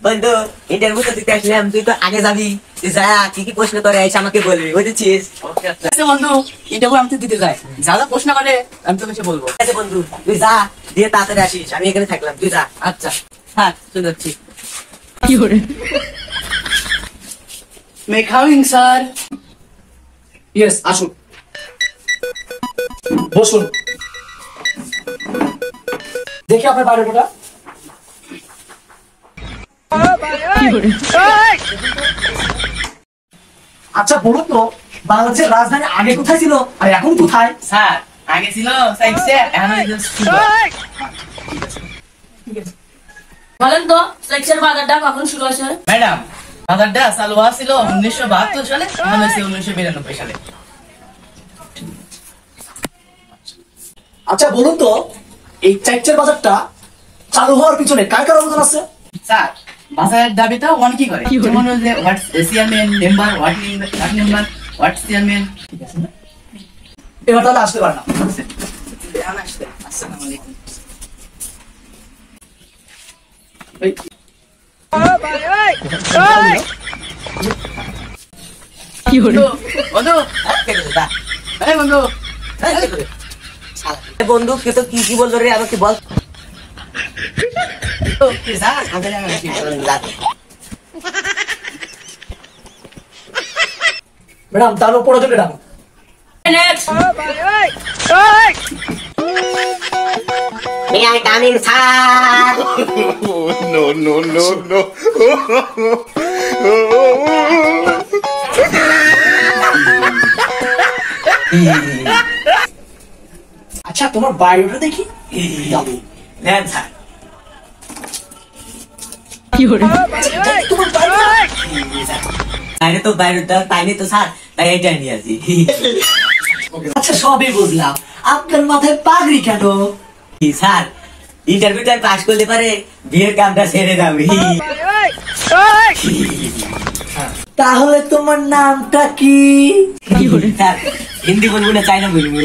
বন্ধু ইন্টারভিউ তো দিতে আসলাম, তুই তো আগে যাবি, যা কি কি প্রশ্ন করে এসে আমাকে বলবি, বুঝেছিস? বন্ধু ইন্টারভিউ আমি তো দিতে যাই, যা যা প্রশ্ন করে আমি তোকে বলবো। আচ্ছা বন্ধু তুই যা, দিয়ে তাড়াতাড়ি আসিস, আমি এখানে থাকলাম, তুই যা। আচ্ছা হ্যাঁ চলে যাচ্ছি। কি করে মে কামিং স্যার? ইয়েস আসুন, বসুন। দেখি আপনার বায়োডাটা। আচ্ছা বলুন তো, বাংলাদেশের রাজধানী আগে কোথায় ছিল আর এখন কোথায়? স্যার আগে ছিল সাইক্সে, এখন বলেন তো সেক্সের বাজারটা কখন শুরু হয়েছে? ম্যাডাম বাজারটা চালু ছিল 1972 সালে, এখন হয়েছে 1992 সালে। আচ্ছা বলুন তো, এই চাইচার বাজারটা চালু হওয়ার পিছনে কার কার অবদান আছে? স্যার বাজারের দাবিটা অনেকেই করে, যেমন হচ্ছে what chairman, member, what member, what chairman. ঠিক আছে না? এবার তাহলে আসতে পারে না। আসসালামু আলাইকুম। কি করে বন্ধু যা। এই বন্ধু বন্ধু কে তো কি কি বললো রে, আমাকে বল। ম্যাডাম তার উপরে চলে ডাকুন। Next May I come in, sir? No. আচ্ছা তোমার বায়োটা দেখি। নেন স্যার। কি করে তোমার বায়োটা বাইরে তো বাইরেটা তাইনি তো স্যার, তাই এইটা নিয়ে আসি। আচ্ছা সবই বুঝলাম, আপনার মাথায় পাগড়ি কেন? কি স্যার, ইন্টারভিউটা পাস করলে পারে বিয়ের কামটা ছেড়ে যাবে। তাহলে তোমার নামটা কি? কি করে স্যার হিন্দি বলবো না চাইনা বলবো?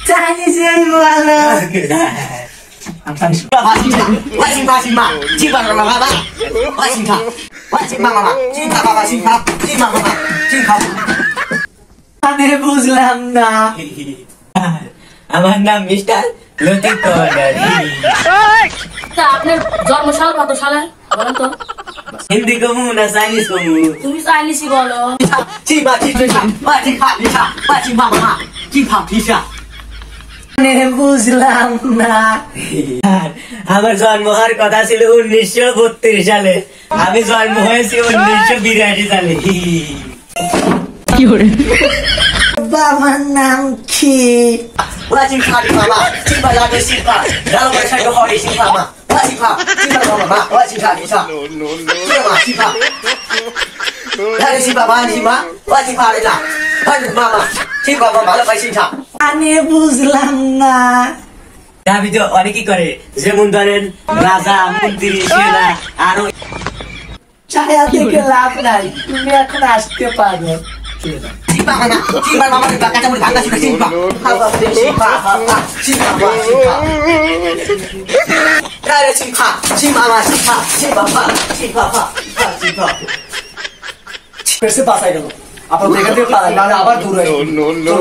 চাইনিজে বলো। আমি বুঝলাম না। আমার নাম মিস্টার লতিফ চৌধুরী। তা আপনার জন্মসাল কত সালে বলেন তো? হিন্দি কমু না চাইনিজ কমু? তুমি চাইনিজই বলো। বুঝলাম না। আমার জন্ম হওয়ার কথা ছিল 1932 সালে, আমি জন্ম হয়েছি 1982 সালে। কি করে বাবার নাম কি? আমি বুঝলাম না। দাবি তো অনেকেই করে, যেমন ধরেন রাজা, মন্ত্রী, সেনা, আরো। ছায়া থেকে লাভ নাই, তুমি এখন আসতে পারো। পেছে বাসায় গেল, আপনার দেখা থেকে পালাই, নাহলে আবার দূর হয়ে No.